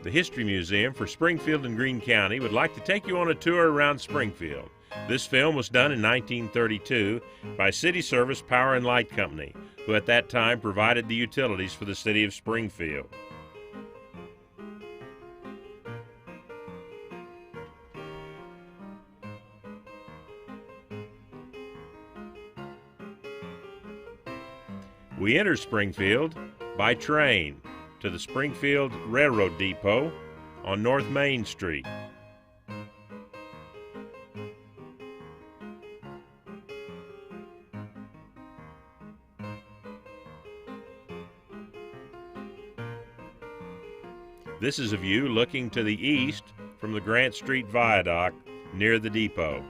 The History Museum for Springfield and Greene County would like to take you on a tour around Springfield. This film was done in 1932 by City Service Power and Light Company, who at that time provided the utilities for the city of Springfield. We enter Springfield by train to the Springfield Railroad Depot on North Main Street. This is a view looking to the east from the Grant Street Viaduct near the depot.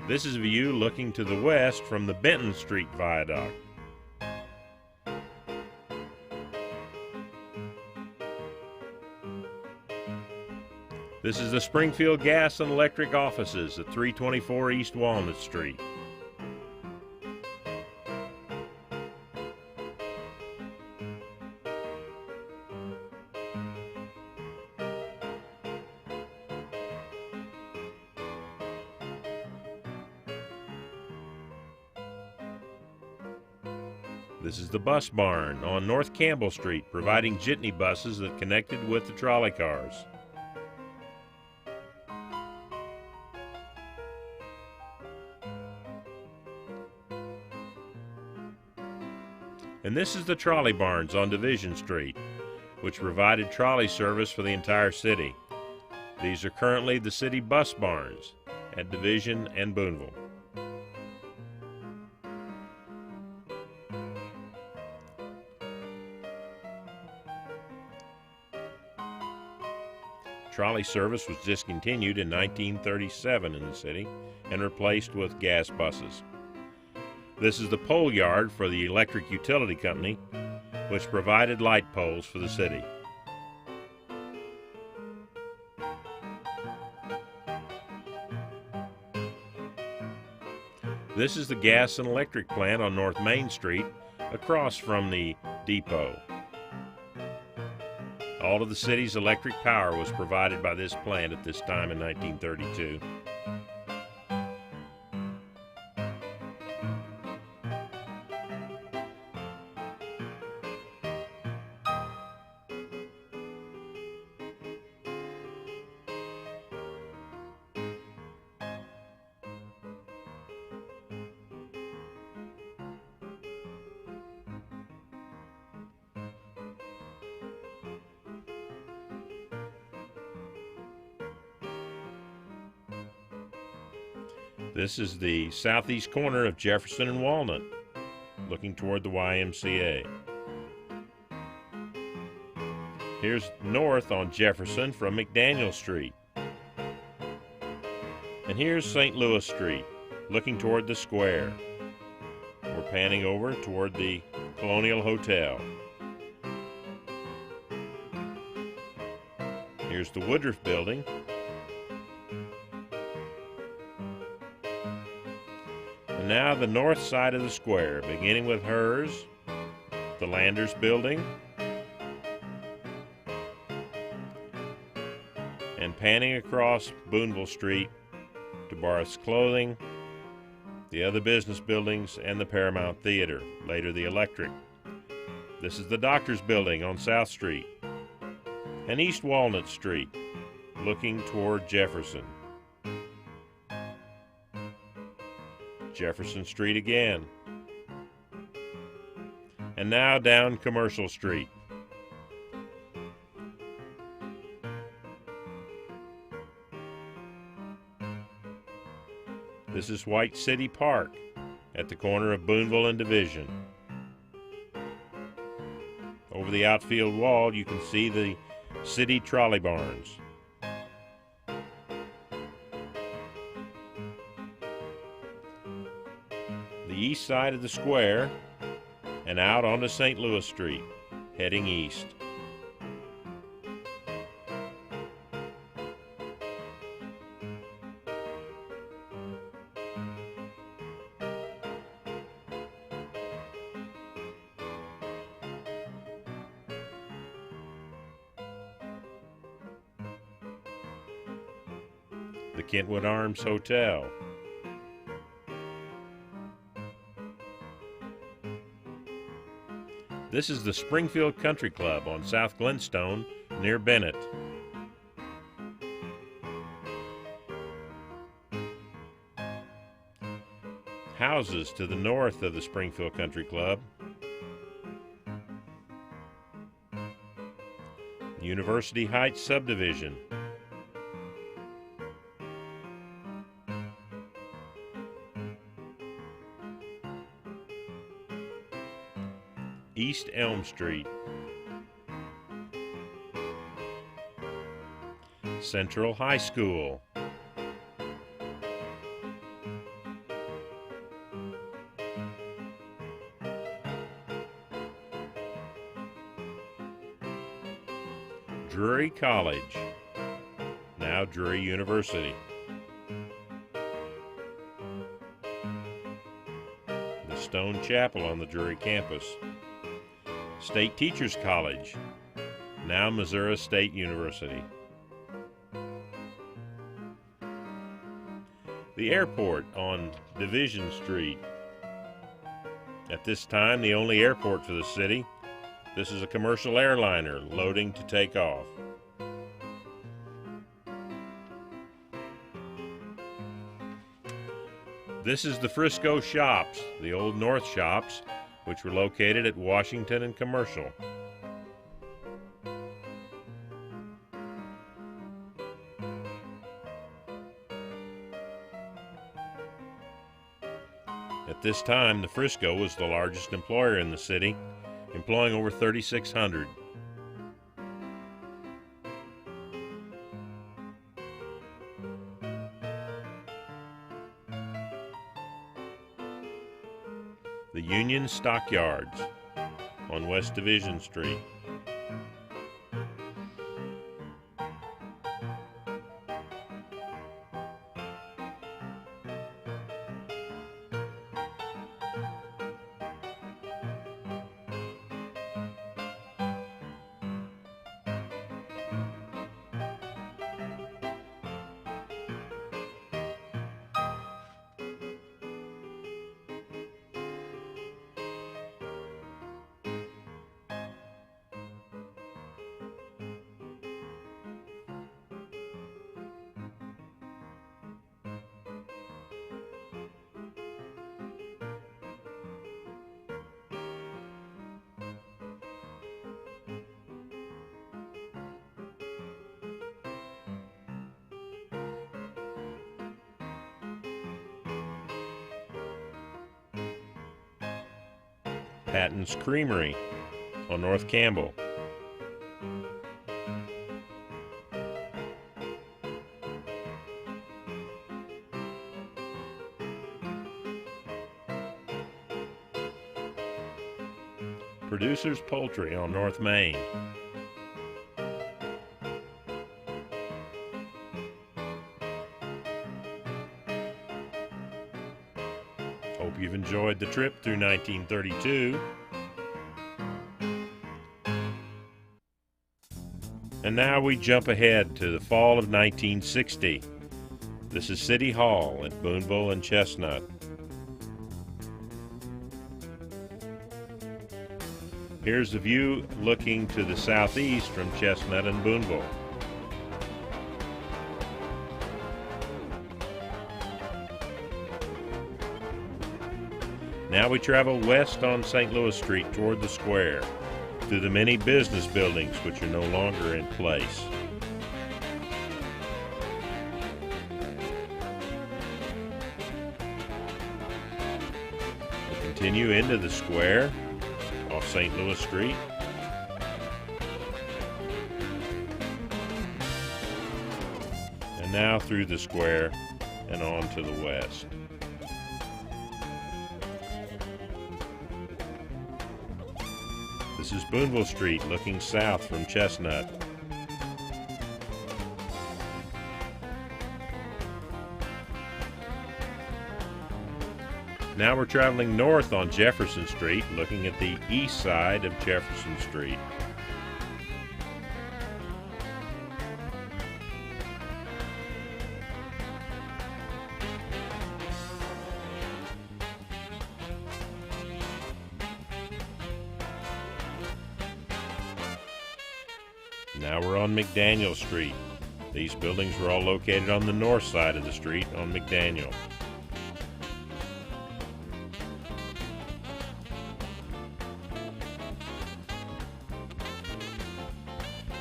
This is a view looking to the west from the Benton Street Viaduct. This is the Springfield Gas and Electric offices at 324 East Walnut Street. This is the bus barn on North Campbell Street, providing jitney buses that connected with the trolley cars. And this is the trolley barns on Division Street, which provided trolley service for the entire city. These are currently the city bus barns at Division and Boonville. Trolley service was discontinued in 1937 in the city and replaced with gas buses. This is the pole yard for the electric utility company, which provided light poles for the city. This is the gas and electric plant on North Main Street, across from the depot. All of the city's electric power was provided by this plant at this time in 1932. This is the southeast corner of Jefferson and Walnut, looking toward the YMCA. Here's north on Jefferson from McDaniel Street. And here's St. Louis Street, looking toward the square. We're panning over toward the Colonial Hotel. Here's the Woodruff Building. And now the north side of the square, beginning with hers, the Landers Building, and panning across Boonville Street to Barth's Clothing, the other business buildings, and the Paramount Theater, later the Electric. This is the Doctor's Building on South Street, and East Walnut Street, looking toward Jefferson. Jefferson Street again. And now down Commercial Street. This is White City Park at the corner of Boonville and Division. Over the outfield wall, you can see the city trolley barns. The east side of the square and out onto St. Louis Street, heading east. the Kentwood Arms Hotel. This is the Springfield Country Club on South Glenstone near Bennett. Houses to the north of the Springfield Country Club. University Heights subdivision. East Elm Street. Central High School. Drury College, now Drury University. The Stone Chapel on the Drury campus. State Teachers College, now Missouri State University. The airport on Division Street. At this time, the only airport for the city. This is a commercial airliner loading to take off. This is the Frisco Shops, the Old North Shops, which were located at Washington and Commercial. At this time, the Frisco was the largest employer in the city, employing over 3,600. The Union Stockyards on West Division Street. Patton's Creamery on North Campbell. Producer's Poultry on North Main. Hope you've enjoyed the trip through 1932. And now we jump ahead to the fall of 1960. This is City Hall at Boonville and Chestnut. Here's the view looking to the southeast from Chestnut and Boonville. Now we travel west on St. Louis Street toward the square, through the many business buildings which are no longer in place. We continue into the square off St. Louis Street. And now through the square and on to the west. This is Boonville Street looking south from Chestnut. Now we're traveling north on Jefferson Street, looking at the east side of Jefferson Street. Now we're on McDaniel Street. These buildings were all located on the north side of the street on McDaniel.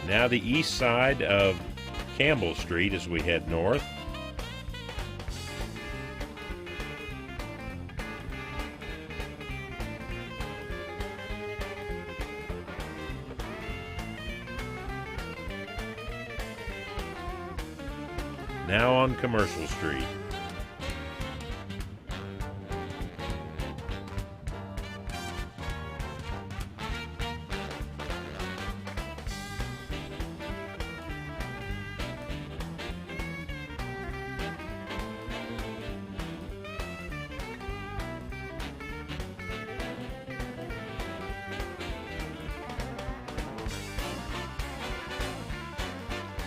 Now the east side of Campbell Street as we head north. Now on Commercial Street.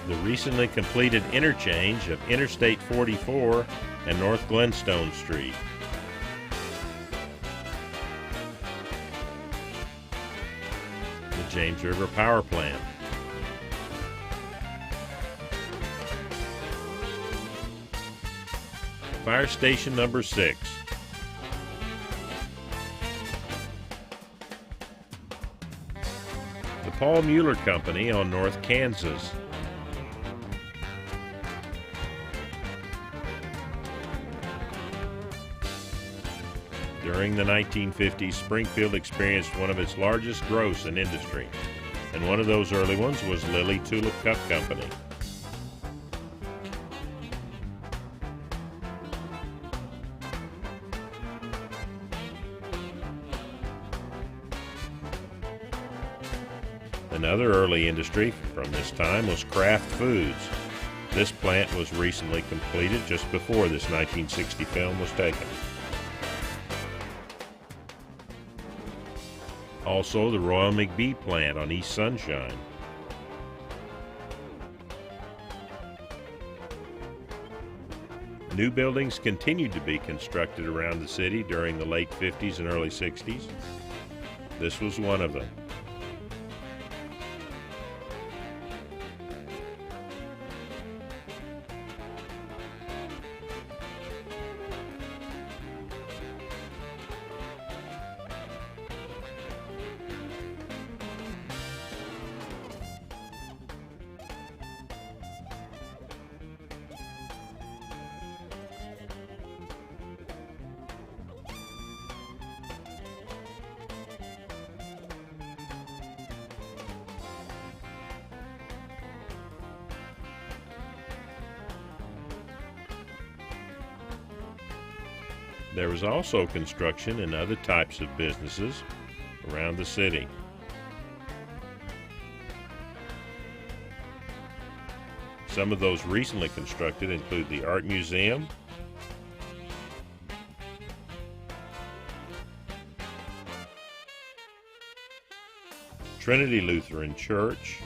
The recently completed interchange of Interstate 44 and North Glenstone Street. The James River Power Plant. Fire Station number 6. The Paul Mueller Company on North Kansas. During the 1950s, Springfield experienced one of its largest growths in industry, and one of those early ones was Lilly Tulip Cup Company. Another early industry from this time was Kraft Foods. This plant was recently completed just before this 1960 film was taken. Also, the Royal McBee plant on East Sunshine. New buildings continued to be constructed around the city during the late 50s and early 60s. This was one of them. There was also construction in other types of businesses around the city. Some of those recently constructed include the Art Museum, Trinity Lutheran Church,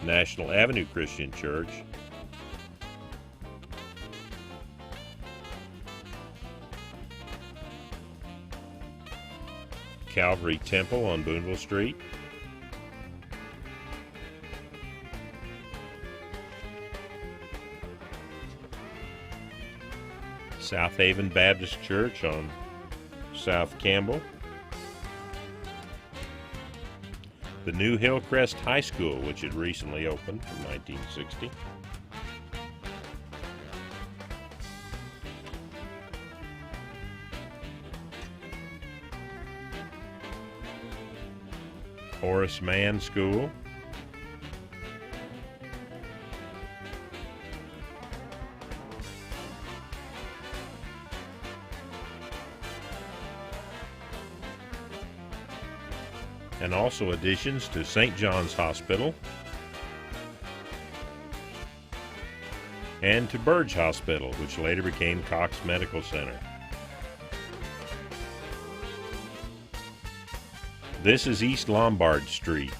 National Avenue Christian Church, Calvary Temple on Boonville Street, South Haven Baptist Church on South Campbell, the new Hillcrest High School, which had recently opened in 1960. Horace Mann School. And also additions to St. John's Hospital and to Burge Hospital, which later became Cox Medical Center. This is East Lombard Street.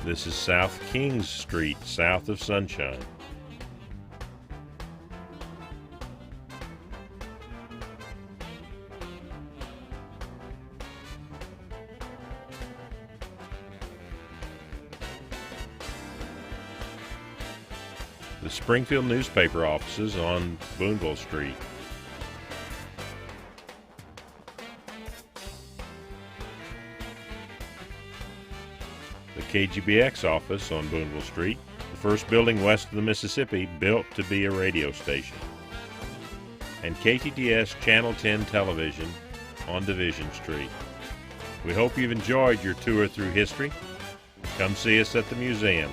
This is South Kings Street, south of Sunshine. The Springfield newspaper offices on Boonville Street. The KGBX office on Boonville Street, the first building west of the Mississippi built to be a radio station. And KTTS Channel 10 television on Division Street. We hope you've enjoyed your tour through history. Come see us at the museum.